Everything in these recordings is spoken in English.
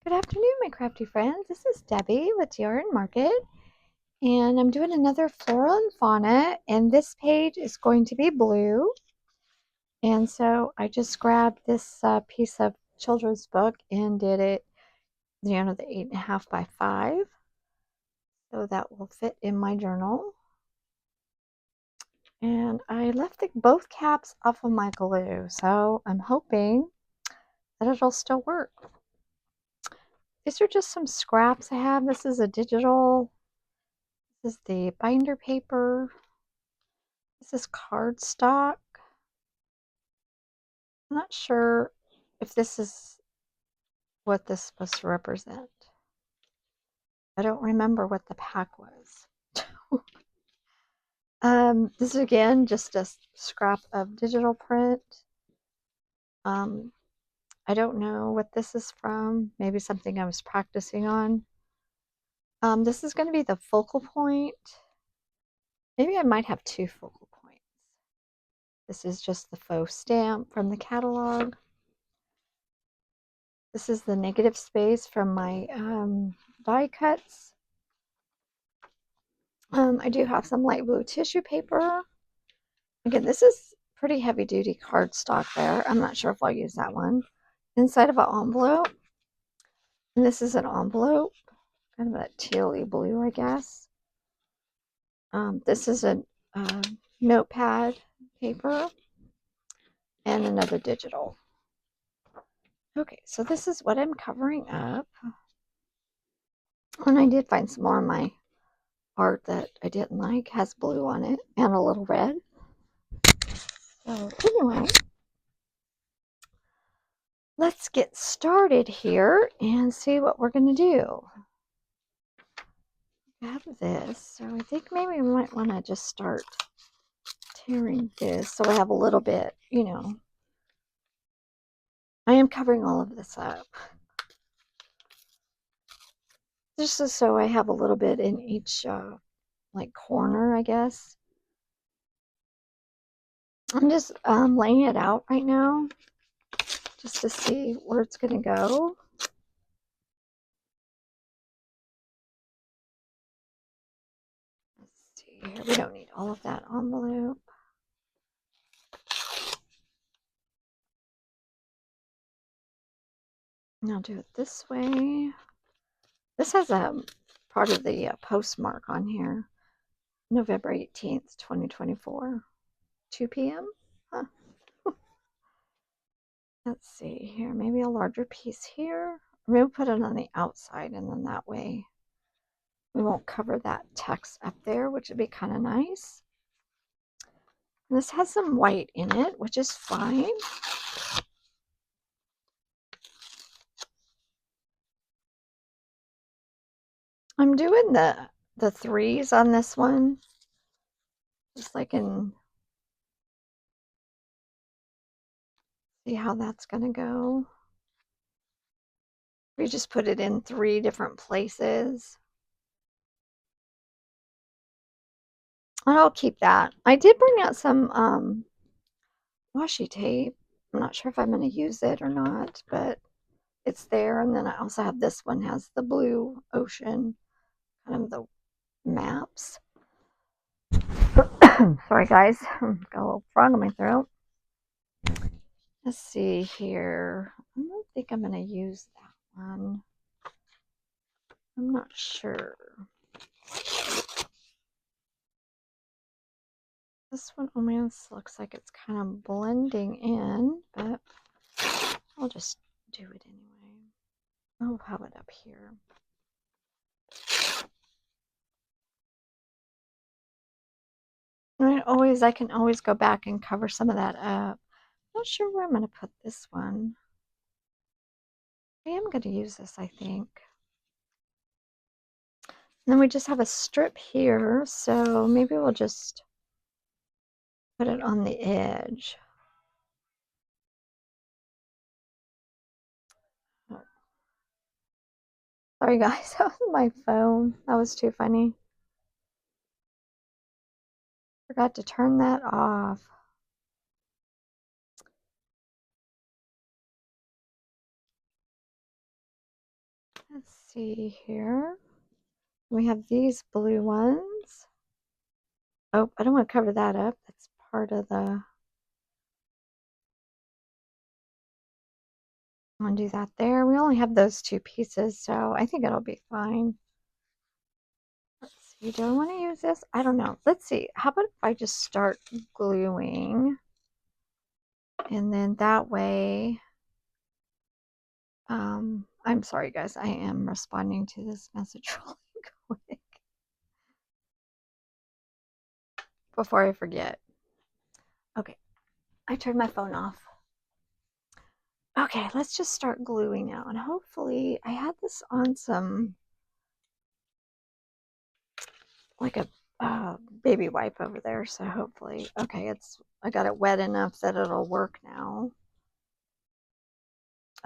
Good afternoon, my crafty friends. This is Debbie with Yarn Market, and I'm doing another Flora and Fauna, and this page is going to be blue. And so I just grabbed this piece of children's book and did it, the 8.5 by 5. So that will fit in my journal. And I left both caps off of my glue, so I'm hoping that it'll still work. These are just some scraps I have. This is a digital. This is the binder paper. This is cardstock. I'm not sure if this is what this is supposed to represent. I don't remember what the pack was. This is again just a scrap of digital print. I don't know what this is from. Maybe something I was practicing on. This is going to be the focal point. Maybe I might have two focal points. This is just the faux stamp from the catalog. This is the negative space from my die cuts. I do have some light blue tissue paper. Again, this is pretty heavy duty cardstock there. I'm not sure if I'll use that one. Inside of an envelope. And this is an envelope, kind of that tealy blue, I guess. This is a notepad paper and another digital. Okay, so this is what I'm covering up. And I did find some more of my art that I didn't like. Has blue on it and a little red. So anyway, let's get started here and see what we're going to do. I have this, so I think maybe we might want to just start tearing this so I have a little bit, I am covering all of this up. Just so I have a little bit in each, corner, I guess. I'm just laying it out right now just to see where it's going to go. Let's see here. We don't need all of that envelope. And I'll do it this way. This has a part of the postmark on here. November 18th, 2024. 2 p.m. Huh. Let's see here. Maybe a larger piece here. Maybe we'll put it on the outside, and then that way we won't cover that text up there, which would be kind of nice. And this has some white in it, which is fine. I'm doing the threes on this one, just like in, see how that's going to go. We just put it in 3 different places. And I'll keep that. I did bring out some washi tape. I'm not sure if I'm going to use it or not, but it's there. And then I also have this one, has the blue ocean, kind of the maps. Sorry guys, got a little frog in my throat. Let's see here. I don't think I'm going to use that one. I'm not sure. This one, oh man, this looks like it's kind of blending in, but I'll just do it anyway. I'll have it up here. I can always go back and cover some of that up. Not sure where I'm going to put this one. I am going to use this, I think. And then we just have a strip here, so maybe we'll just put it on the edge. Sorry guys, that was my phone. That was too funny. Forgot to turn that off. Let's see here. We have these blue ones. Oh, I don't want to cover that up. That's part of the... I'm going to do that there. We only have those two pieces, so I think it'll be fine. Let's see. Do I want to use this? I don't know. Let's see. How about if I just start gluing? And then that way... I'm sorry, guys. I am responding to this message really quick before I forget. Okay. I turned my phone off. Okay, let's just start gluing now. And hopefully, I had this on some, like a baby wipe over there. So hopefully, okay, I got it wet enough that it'll work now.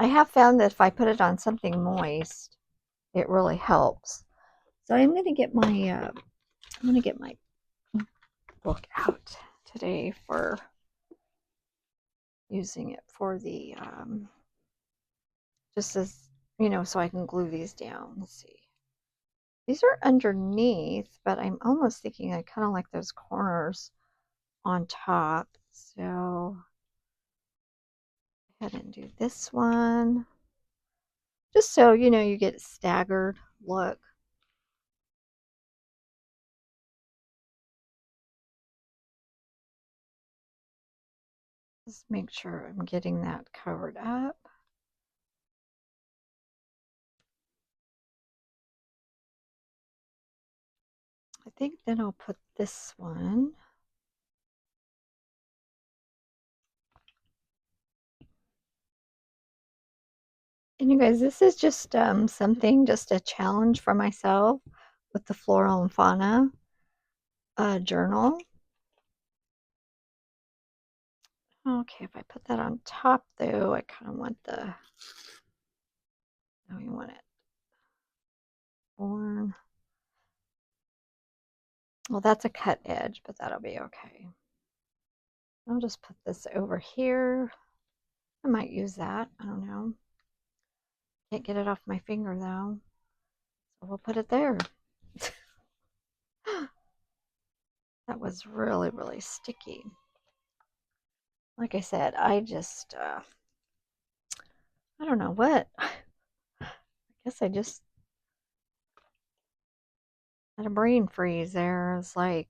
I have found that if I put it on something moist, it really helps. So I'm going to get my book out today for using it for the, just as, so I can glue these down. Let's see. These are underneath, but I'm almost thinking I kind of like those corners on top. So go ahead and do this one. Just so, you get a staggered look. Just make sure I'm getting that covered up. I think then I'll put this one. And you guys, this is just something, just a challenge for myself with the Floral and Fauna journal. Okay, if I put that on top though, I kind of want the, we want it worn. Well, that's a cut edge, but that'll be okay. I'll just put this over here. I might use that. I don't know. Can't get it off my finger though. So we'll put it there. That was really, really sticky. Like I said, I just, I don't know what. I guess I just had a brain freeze there. It's like,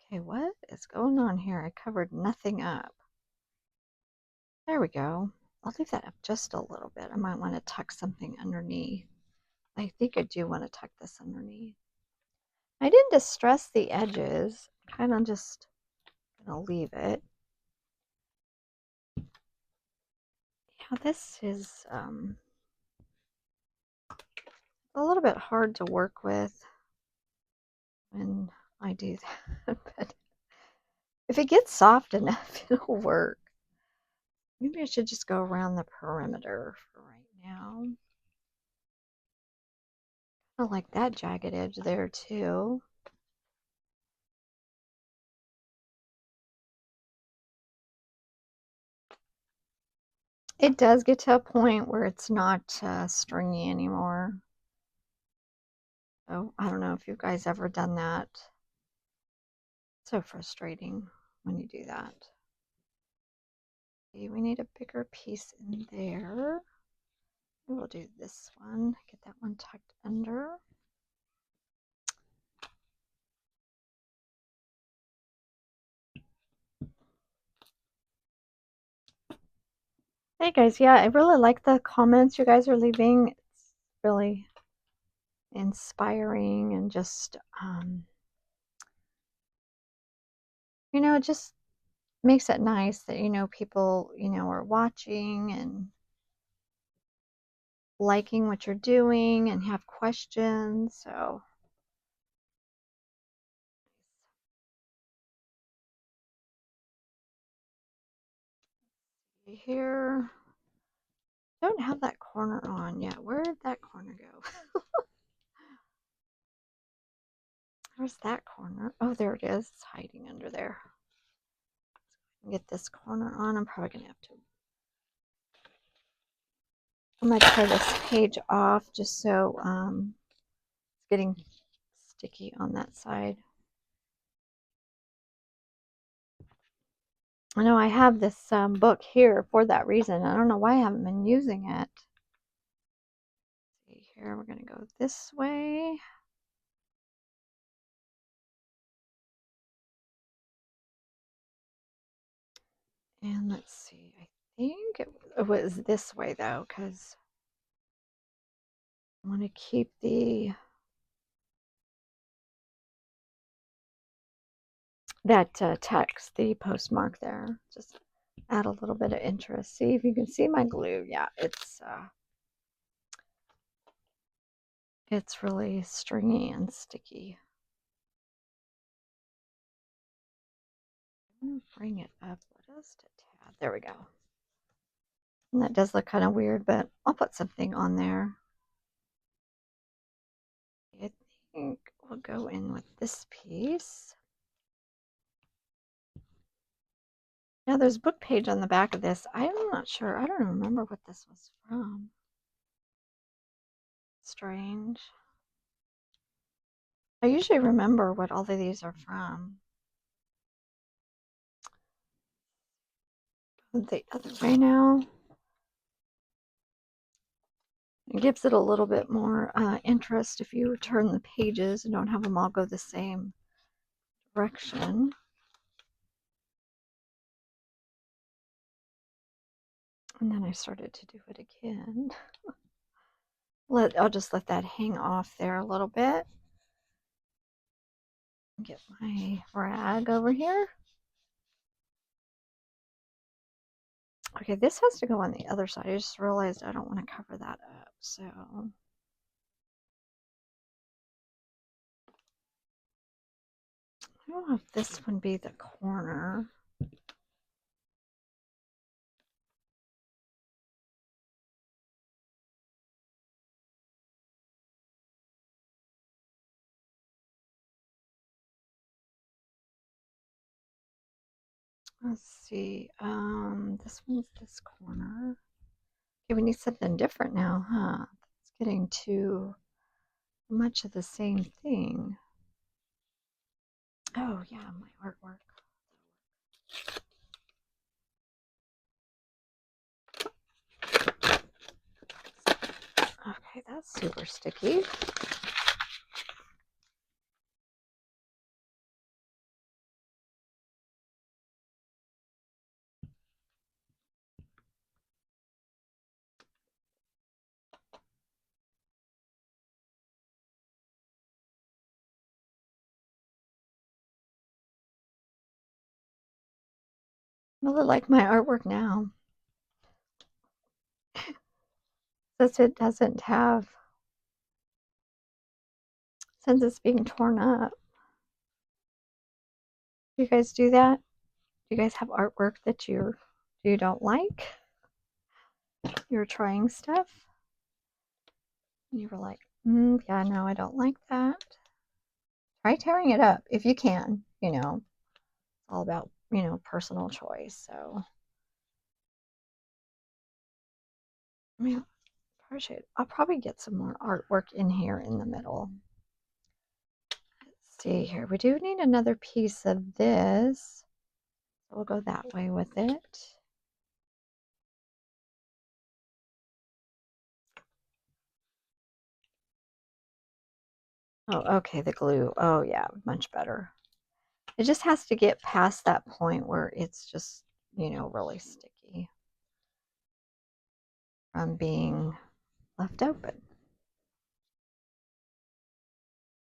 okay, what is going on here? I covered nothing up. There we go. I'll leave that up just a little bit. I might want to tuck something underneath. I think I do want to tuck this underneath. I didn't distress the edges. Kind of just gonna leave it. Yeah, this is a little bit hard to work with when I do that. But if it gets soft enough, it'll work. Maybe I should just go around the perimeter for right now. I like that jagged edge there too. It does get to a point where it's not stringy anymore. So I don't know if you guys ever done that. So frustrating when you do that. Okay, we need a bigger piece in there. We'll do this one. Get that one tucked under. Hey guys, yeah, I really like the comments you guys are leaving. It's really inspiring and just, it just makes it nice that, people, are watching and liking what you're doing and have questions. So here, don't have that corner on yet. Where did that corner go? Where's that corner? Oh, there it is. It's hiding under there. Get this corner on. I'm probably gonna have to I'm going to tear this page off just so it's getting sticky on that side. I know I have this book here for that reason. I don't know why I haven't been using it. Let's see here, we're going to go this way. And let's see, I think it was this way though, because I want to keep that text, the postmark there. Just add a little bit of interest. See if you can see my glue. Yeah, it's really stringy and sticky. I'm gonna bring it up just a tad. There we go. And that does look kind of weird, but I'll put something on there. I think we'll go in with this piece. Now there's a book page on the back of this. I'm not sure. I don't remember what this was from. Strange. I usually remember what all of these are from. The other way now. It gives it a little bit more interest if you turn the pages and don't have them all go the same direction. And then I started to do it again. I'll just let that hang off there a little bit. Get my rag over here. Okay, this has to go on the other side. I just realized I don't want to cover that up, so I don't know if this one be the corner. Let's see. This one's this corner. Okay, we need something different now, huh? It's getting too much of the same thing. Oh yeah, my artwork. Okay, that's super sticky. I really like my artwork now. Since it doesn't have, since it's being torn up. You guys do that? Do you guys have artwork that you don't like? You're trying stuff? And you were like, yeah, no, I don't like that. Try tearing it up if you can, you know. It's all about, you know, personal choice. So I mean, I'll probably get some more artwork in here in the middle. Let's see here. We do need another piece of this. So we'll go that way with it. Oh, okay, the glue. Oh, yeah, much better. It just has to get past that point where it's just, you know, really sticky from being left open.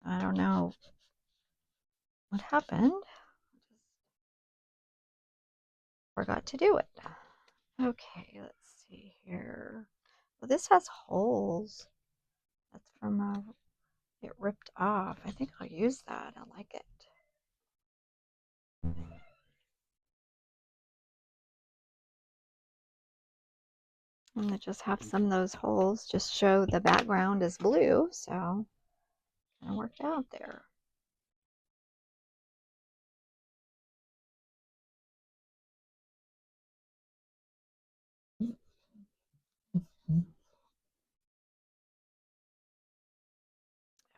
I don't know what happened. Forgot to do it. Okay, let's see here. Well, this has holes. That's from it ripped off. I think I'll use that. I like it. And I just have some of those holes just show the background is blue, so it worked out there.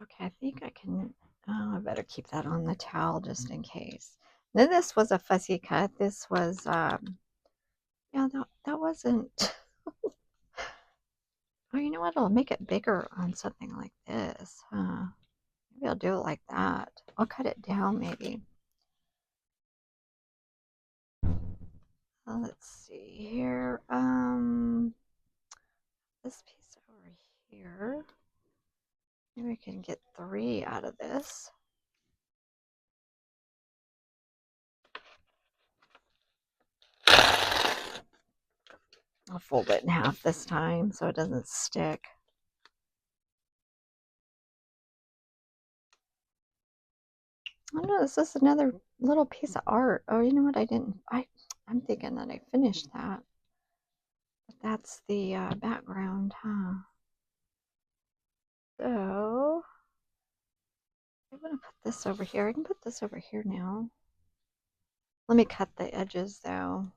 Okay, I think I can, oh, I better keep that on the towel just in case. Then this was a fussy cut. This was, yeah, that wasn't, oh, you know what? I'll make it bigger on something like this, huh? Maybe I'll do it like that. I'll cut it down maybe. Let's see here. This piece over here. Maybe we can get 3 out of this. I'll fold it in half this time so it doesn't stick. Oh no, this is another little piece of art. Oh, you know what? I'm thinking that I finished that. But that's the background, huh? So I'm gonna put this over here. I can put this over here now. Let me cut the edges though.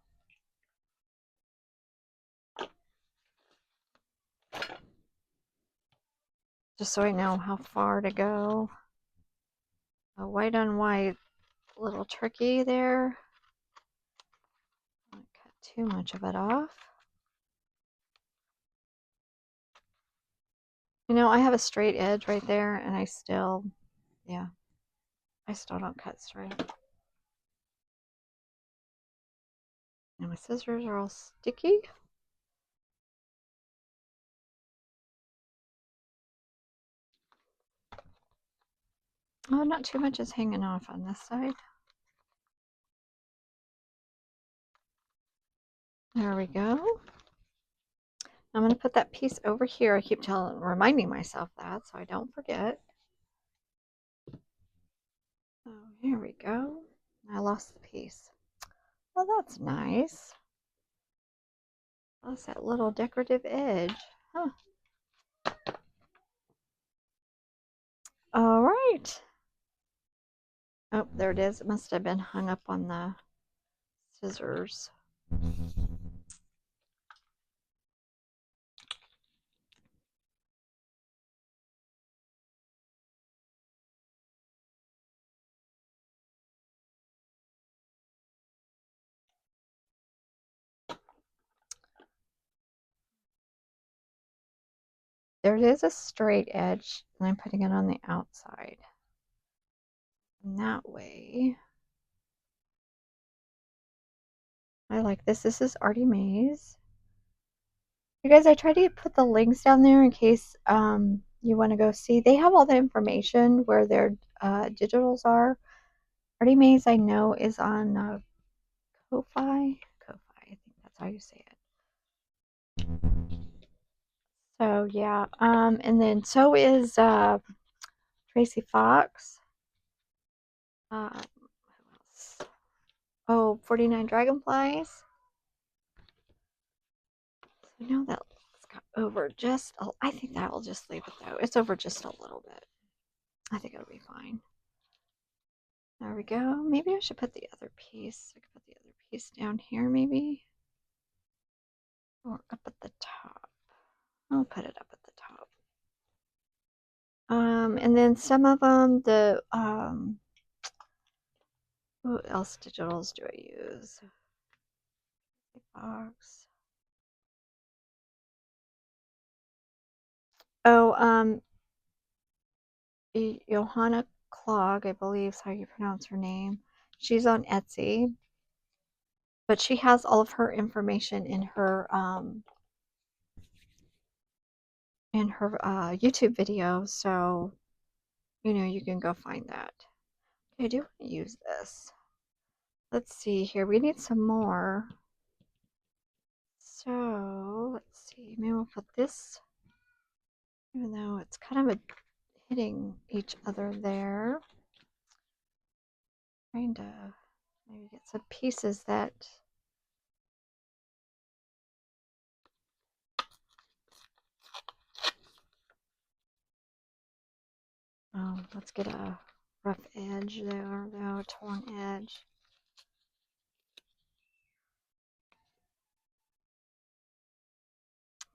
Just so I know how far to go. A white on white, little tricky there. Don't cut too much of it off. You know, I have a straight edge right there, and I still don't cut straight. And my scissors are all sticky. Oh, not too much is hanging off on this side. There we go. I'm going to put that piece over here. I keep reminding myself that so I don't forget. Oh, here we go. I lost the piece. Well, that's nice. That's that little decorative edge. Huh. All right. Oh, there it is. It must have been hung up on the scissors. There is a straight edge, and I'm putting it on the outside. And that way, I like this. This is Artie Mays. You guys, I try to put the links down there in case you want to go see. They have all the information where their digitals are. Artie Mays, I know, is on Ko-Fi. Ko-Fi, I think that's how you say it. So yeah, and then so is Tracy Fox. Who else? Oh, 49 Dragonflies. So now that it's got over just, I think that will just leave it though. It's over just a little bit. I think it'll be fine. There we go. Maybe I should put the other piece. I could put the other piece down here maybe. Or up at the top. I'll put it up at the top. And then some of them, who else digitals do I use? Box. Oh, Johanna Clog, I believe is how you pronounce her name. She's on Etsy, but she has all of her information in her YouTube video, so you know you can go find that. Okay, I do want to use this. Let's see here. We need some more. So let's see. Maybe we'll put this, even though it's kind of hitting each other there. Trying to maybe get some pieces that. Oh, let's get a rough edge there, though, a torn edge.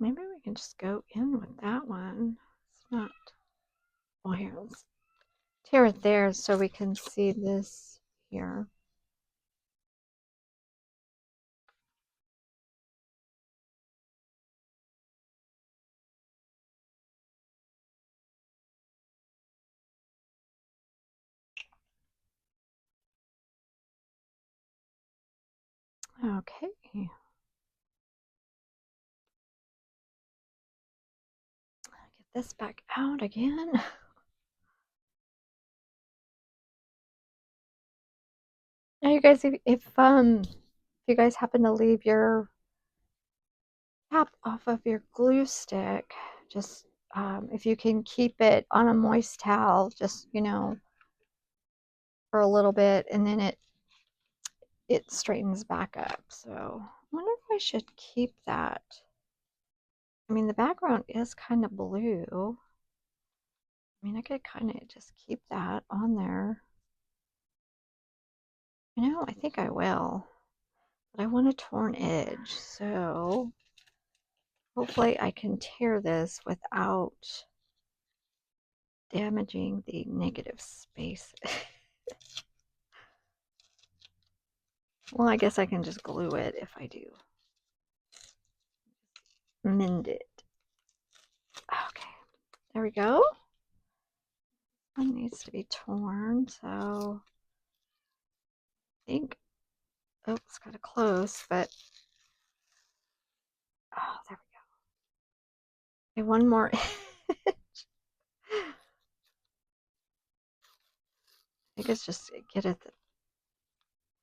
Maybe we can just go in with that one. It's not Well, here, let's tear it there so we can see this here. Okay. Get this back out again. Now, you guys, if you guys happen to leave your cap off of your glue stick, just if you can keep it on a moist towel, just for a little bit, and then it straightens back up. So I wonder if I should keep that. I mean, the background is kind of blue. I mean, I could kind of just keep that on there. I think I will. But I want a torn edge, so hopefully I can tear this without damaging the negative space. Well, I guess I can just glue it if I do. Mend it. Okay, there we go. One needs to be torn, so I think, oh, it's kind of close, but, oh, there we go. Okay, one more. I think it's just get it,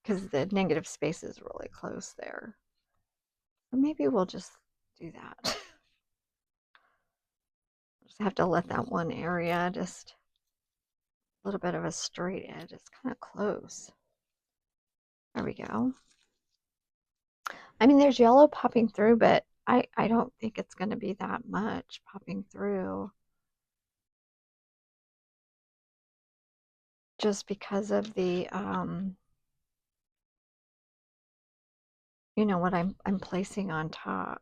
because the negative space is really close there. So maybe we'll just do that. Just have to let that one area just a little bit of a straight edge. It's kind of close. There we go. I mean, there's yellow popping through, but I don't think it's going to be that much popping through. Just because of the, what I'm placing on top.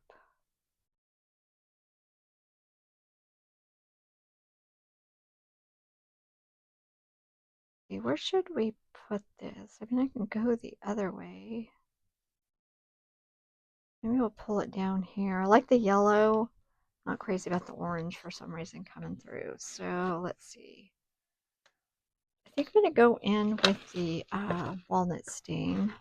Okay, where should we put this? I mean, I can go the other way. Maybe we'll pull it down here. I like the yellow. Not crazy about the orange for some reason coming through. So let's see. I think I'm going to go in with the walnut stain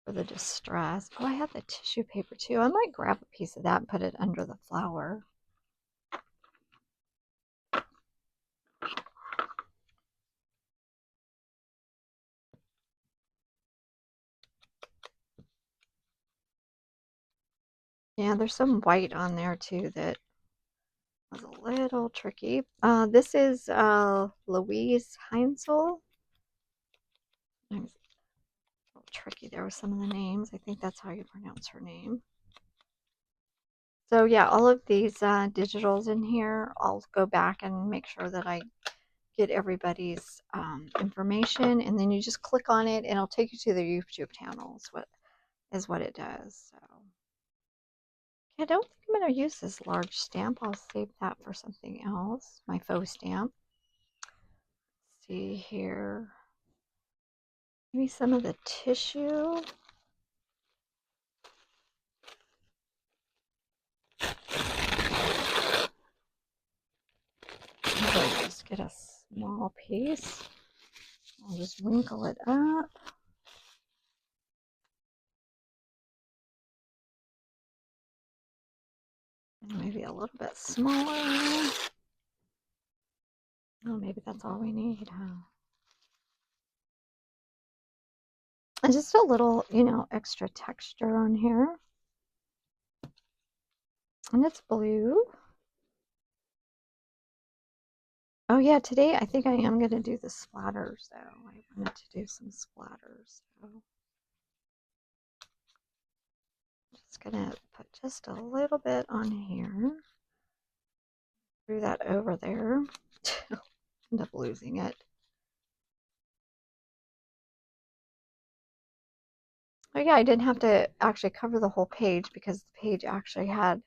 for the distress. Oh, I have the tissue paper too. I might grab a piece of that and put it under the flower. Yeah, there's some white on there too that was a little tricky. This is Louise Heinzel. A little tricky there with some of the names. I think that's how you pronounce her name. So yeah, all of these digitals in here, I'll go back and make sure that I get everybody's information, and then you just click on it and it'll take you to their YouTube channels. What is what it does. So I don't think I'm going to use this large stamp. I'll save that for something else. My faux stamp. Let's see here. Maybe some of the tissue. I'll just get a small piece. I'll just wrinkle it up. And maybe a little bit smaller. Oh, maybe that's all we need, huh? And just a little, extra texture on here. And it's blue. Oh yeah, today I think I am going to do the splatters though. I wanted to do some splatters. So I'm just going to put just a little bit on here. Threw that over there. End up losing it. Oh yeah, I didn't have to actually cover the whole page because the page actually had,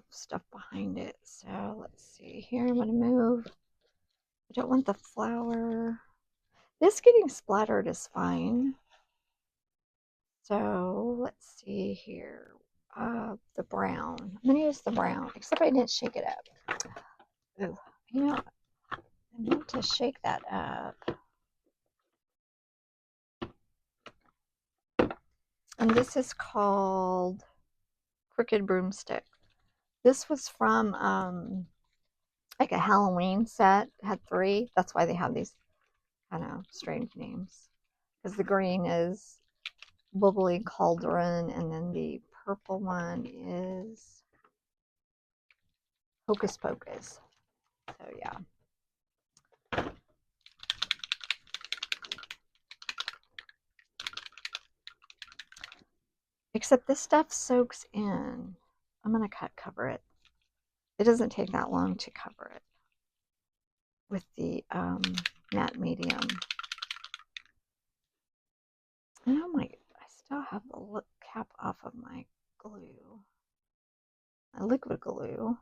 stuff behind it. So let's see here. I'm going to move. I don't want the flower. This getting splattered is fine. So let's see here. The brown. I'm going to use the brown, except I didn't shake it up. Ooh, you know, I need to shake that up. And this is called Crooked Broomstick. This was from like a Halloween set. It had 3. That's why they have these kind of strange names. Because the green is Bubbly Cauldron, and then the purple one is Hocus Pocus. So yeah. Except this stuff soaks in. I'm going to cover it. It doesn't take that long to cover it with the matte medium. And I still have the cap off of my glue, my liquid glue.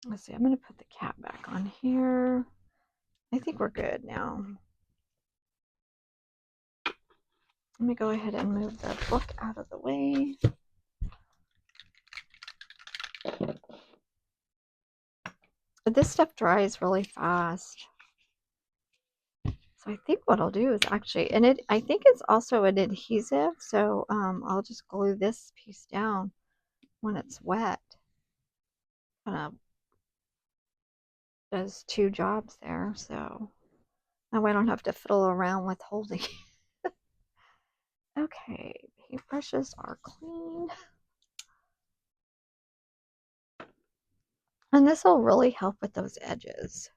Let's see, I'm going to put the cap back on here. I think we're good now. Let me go ahead and move the book out of the way. But this stuff dries really fast. So I think what I'll do is actually, and I think it's also an adhesive, so I'll just glue this piece down when it's wet. Kind of does 2 jobs there, so now I don't have to fiddle around with holding. Okay, paintbrushes are clean. And this will really help with those edges.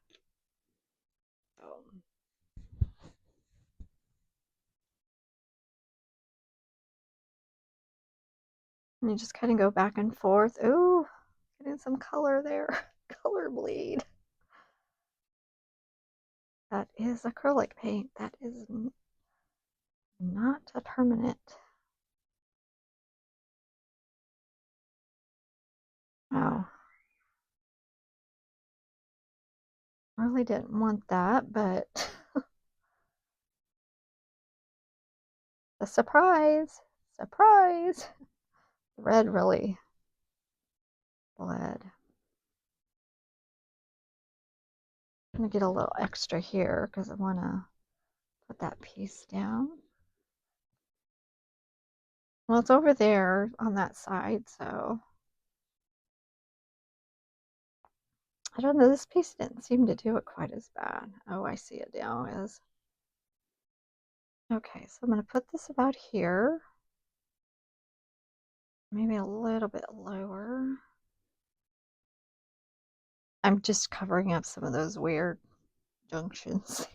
And you just kind of go back and forth. Ooh, getting some color there. Color bleed. That is acrylic paint. That is not a permanent. Oh. Really didn't want that, but a surprise. Surprise. The red really bled. I'm going to get a little extra here because I want to put that piece down. Well, it's over there on that side, so I don't know. This piece didn't seem to do it quite as bad. Oh, I see it now is. Okay, so I'm going to put this about here. Maybe a little bit lower. I'm just covering up some of those weird junctions.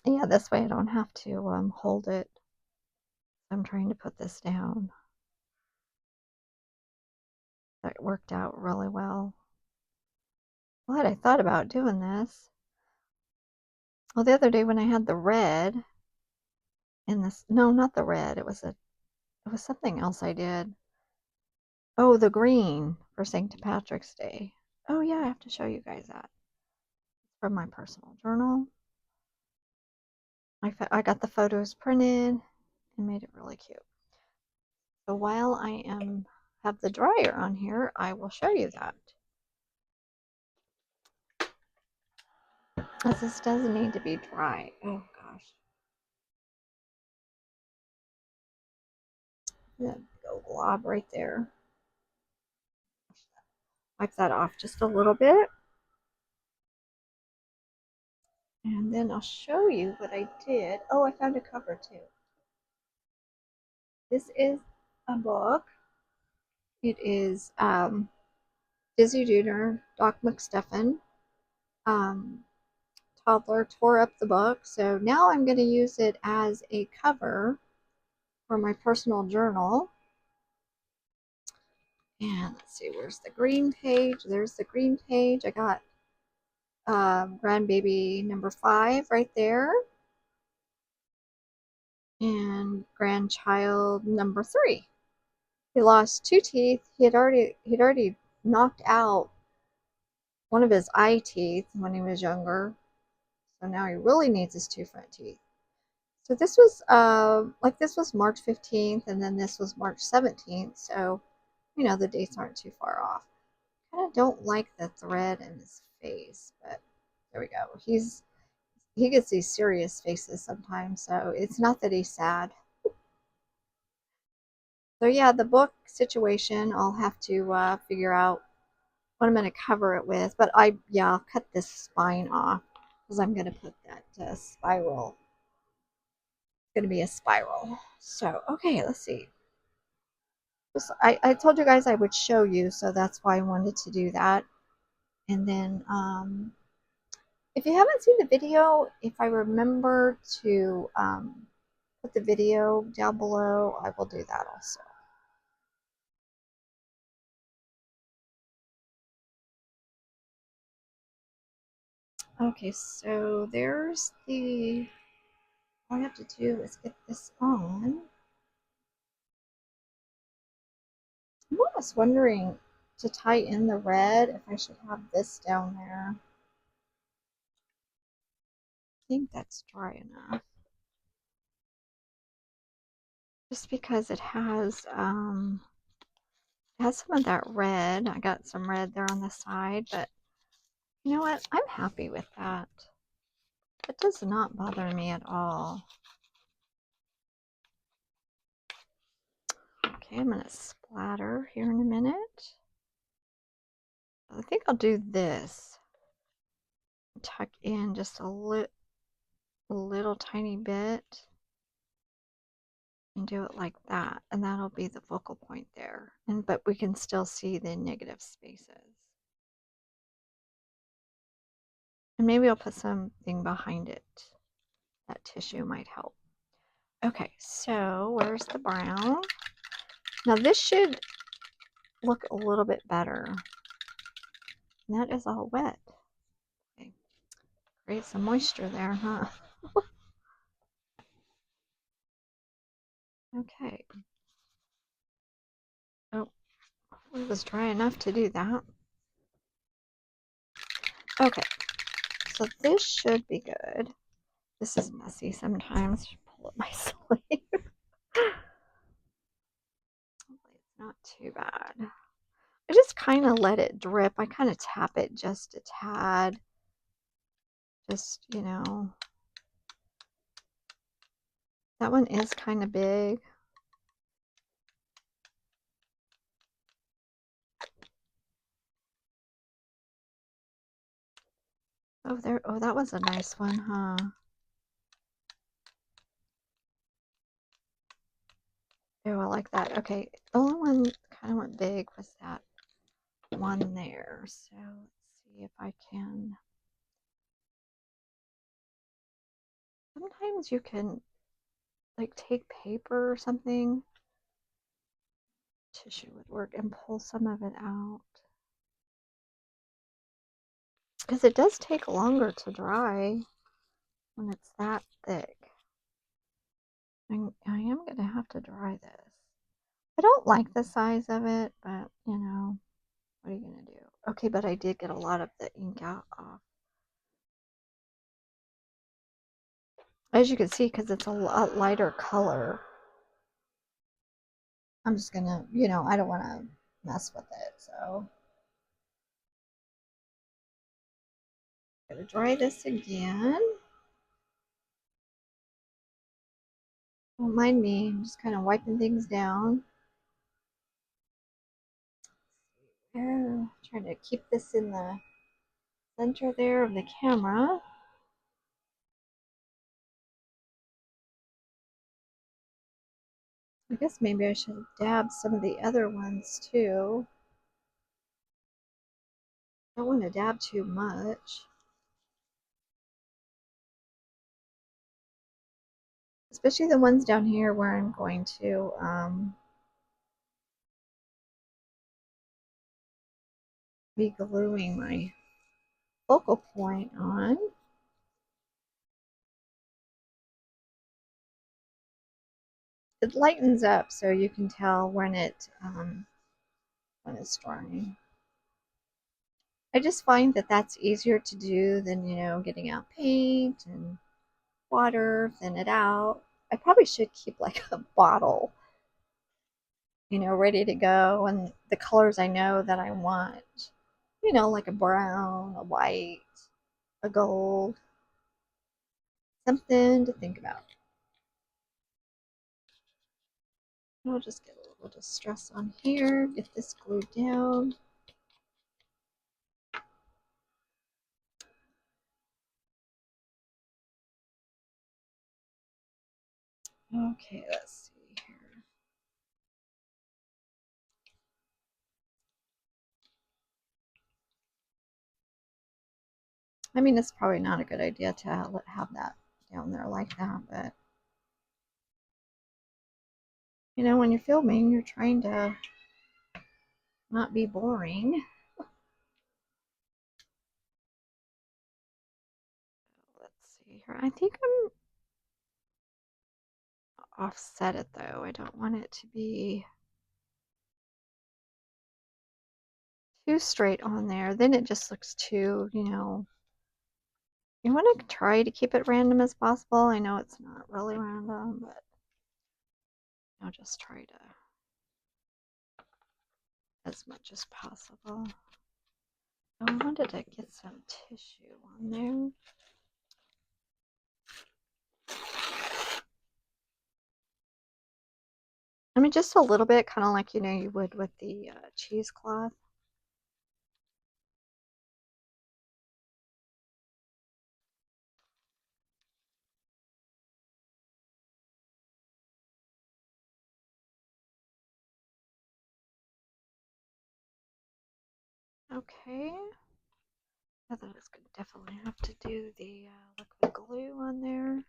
Yeah, this way I don't have to hold it. I'm trying to put this down. That worked out really well. Glad I thought about doing this. Well, the other day when I had the red in this, no, not the red. It was something else I did. Oh, the green for St. Patrick's Day. Oh yeah, I have to show you guys that. From my personal journal. I got the photos printed and made it really cute. So while I have the dryer on here, I will show you that. As this does need to be dry. Oh gosh. Go glob right there. Wipe that off just a little bit. And then I'll show you what I did. Oh, I found a cover too. This is a book. It is Dizzy Jr., Doc McStuffin. Toddler tore up the book, so now I'm going to use it as a cover for my personal journal. And let's see, where's the green page? There's the green page. I got grandbaby number 5 right there. And grandchild number 3. He lost 2 teeth. He'd already knocked out one of his eye teeth when he was younger. So now he really needs his 2 front teeth. So this was this was March 15th, and then this was March 17th. So the dates aren't too far off. I kind of don't like the thread in his face, but there we go. He gets these serious faces sometimes, so it's not that he's sad. So yeah, the book situation, I'll have to figure out what I'm going to cover it with. But I'll cut this spine off because I'm going to put that spiral. It's going to be a spiral. So, okay, let's see. I told you guys I would show you, so that's why I wanted to do that. And then, if you haven't seen the video, if I remember to put the video down below, I will do that also. Okay, so there's all I have to do is get this on. I'm almost wondering to tie in the red if I should have this down there. I think that's dry enough. Just because it has some of that red. I got some red there on the side, but you know what? I'm happy with that. It does not bother me at all. Okay, I'm going to splatter here in a minute. I think I'll do this. Tuck in just a little tiny bit. And do it like that, and that'll be the focal point there. But we can still see the negative spaces. And maybe I'll put something behind it. That tissue might help. Okay, so where's the brown? Now this should look a little bit better. And that is all wet. Okay. Create some moisture there, huh? Okay. Oh, it was dry enough to do that. Okay, so this should be good. This is messy sometimes. Pull up my sleeve. It's not too bad. I just kind of let it drip. I kind of tap it just a tad. Just, that one is kind of big. Oh, that was a nice one, huh? Oh, I like that. Okay, the only one kind of went big was that one there. So let's see if I can. Sometimes you can like take paper or something. Tissue would work and pull some of it out. Because it does take longer to dry when it's that thick. I am going to have to dry this. I don't like the size of it, but what are you going to do? Okay, but I did get a lot of the ink out off. As you can see, because it's a lot lighter color, I'm just going to, I don't want to mess with it, so. I'm going to dry this again. Don't mind me, I'm just kind of wiping things down. Trying to keep this in the center there of the camera. I guess maybe I should dab some of the other ones too. I don't want to dab too much. Especially the ones down here where I'm going to be gluing my focal point on. it lightens up so you can tell when it's drying. I just find that that's easier to do than, getting out paint and water, thin it out. I probably should keep like a bottle, ready to go, and the colors I know that I want, like a brown, a white, a gold, something to think about. I'll just get a little distress on here, get this glued down. Okay, let's see here. I mean, it's probably not a good idea to have that down there like that, but when you're filming, you're trying to not be boring. Let's see here. I think I'm offset it though. I don't want it to be too straight on there. Then it just looks too, you want to try to keep it random as possible. I know it's not really random, but I'll just try to as much as possible. I wanted to get some tissue on there. I mean, just a little bit, kind of like, you would with the cheesecloth. Okay. I thought I was going to definitely have to do the liquid glue on there.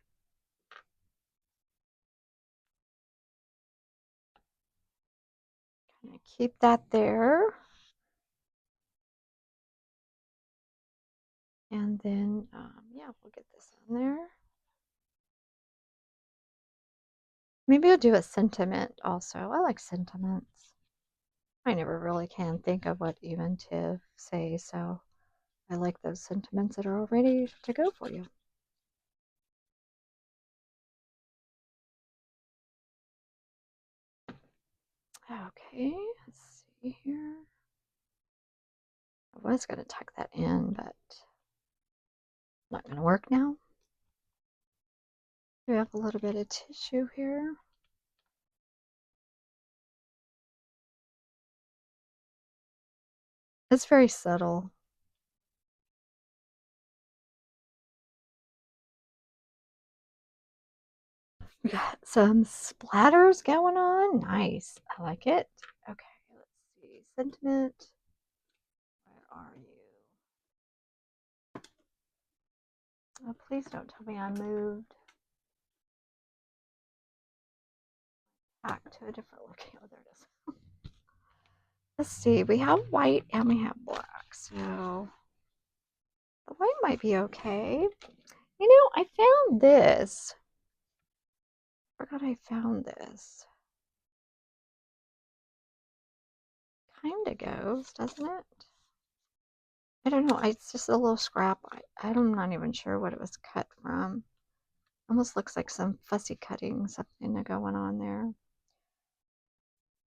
Kind of keep that there. And then, yeah, we'll get this on there. Maybe I'll do a sentiment also. I like sentiments. I never really can think of what even to say, so I like those sentiments that are all ready to go for you. Okay, let's see here. I was going to tuck that in, but not going to work now. We have a little bit of tissue here. It's very subtle. We got some splatters going on. Nice. I like it. Okay, let's see. Sentiment. Where are you? Oh, please don't tell me I moved back to a different location. Oh, there it is. Let's see. We have white and we have black. So the white might be okay. I found this. I forgot I found this. Kind of goes, doesn't it? I don't know. It's just a little scrap. I'm not even sure what it was cut from. Almost looks like some fussy cutting, something going on there.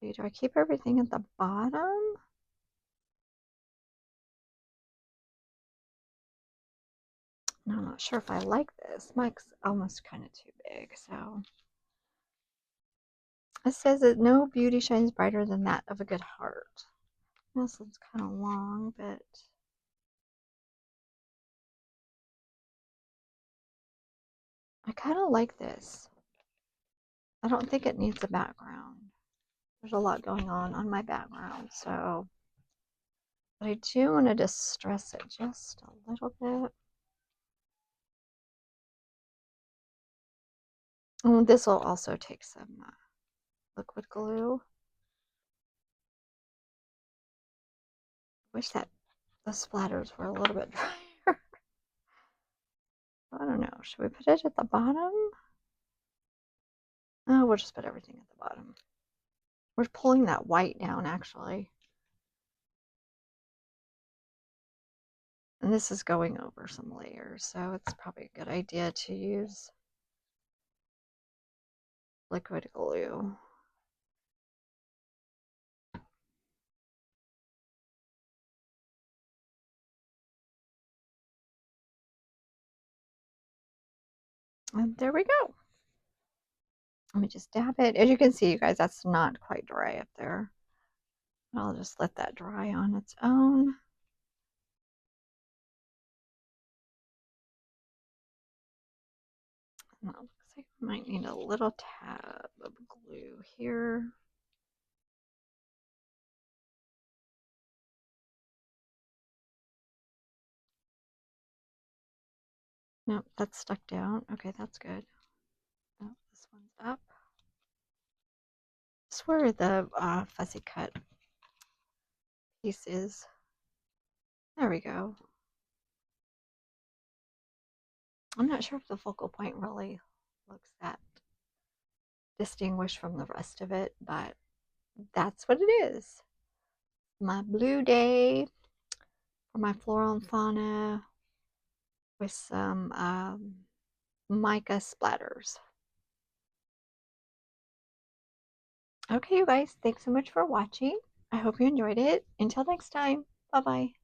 Do I keep everything at the bottom? No, I'm not sure if I like this. Mike's almost kind of too big, so. It says that no beauty shines brighter than that of a good heart. This one's kind of long, but I kind of like this. I don't think it needs a background. There's a lot going on my background, so. But I do want to distress it just a little bit. Oh, this will also take some liquid glue. Wish that the splatters were a little bit drier. I don't know. Should we put it at the bottom? Oh, we'll just put everything at the bottom. We're pulling that white down, actually. And this is going over some layers, so it's probably a good idea to use liquid glue. And there we go. Let me just dab it. As you can see, you guys, that's not quite dry up there. I'll just let that dry on its own. And it looks like we might need a little tab of glue here. Nope, that's stuck down. Okay, that's good. Oh, this one's up. This is where the fussy cut piece is. There we go. I'm not sure if the focal point really looks that distinguished from the rest of it, but that's what it is. My blue day for my floral and fauna with some mica splatters. Okay, you guys, thanks so much for watching. I hope you enjoyed it. Until next time, bye bye.